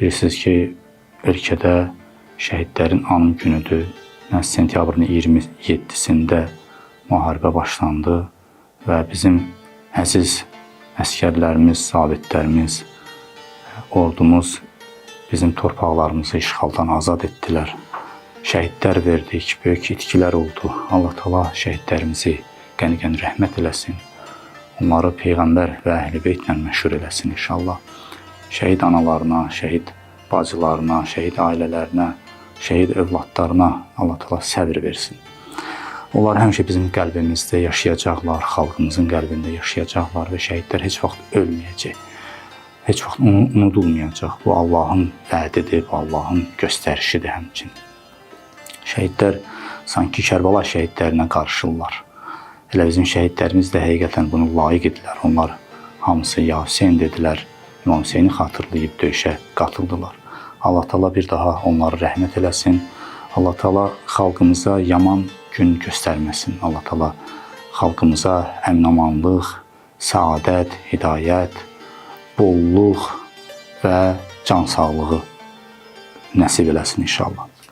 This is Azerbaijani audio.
Bilirsiniz ki, ölkədə şəhidlərin anım günüdür. Sentyabrın 27-sində müharibə başlandı və bizim əziz əskərlərimiz, zabitlərimiz, ordumuz bizim torpaqlarımızı işğaldan azad etdilər. Şəhidlər verdik, böyük itkilər oldu. Allah Taala şəhidlərimizi qəni-qəni rəhmət eləsin. Onları Peyğəmbər və Əhl-i Beytlə məşhur eləsin inşallah. Şəhid analarına, şəhid bacılarına, şəhid ailələrinə, şəhid övladlarına Allah Taala səbir versin. Onlar həmişə bizim qəlbimizdə yaşayacaqlar, xalqımızın qəlbində yaşayacaqlar və şəhidlər heç vaxt ölməyəcək. Heç vaxt unudulmayacaq. Bu Allahın vədidir, bu Allahın göstərişidir həmçinin. Şəhidlər sanki Kərbəla şəhidlərinə qarşılar. Elə bizim şəhidlərimiz də həqiqətən bunu layiq idilər. Onlar hamısı Ya Hüseyn dedilər, İmam Hüseyni xatırlayıb döyüşə qatıldılar. Allah Taala bir daha onları rəhmət eləsin. Allah Taala xalqımıza yaman gün göstərməsin. Allah Taala xalqımıza əmin-amanlıq, səadət, hidayət, bolluq və can sağlığı nəsib eləsin inşallah.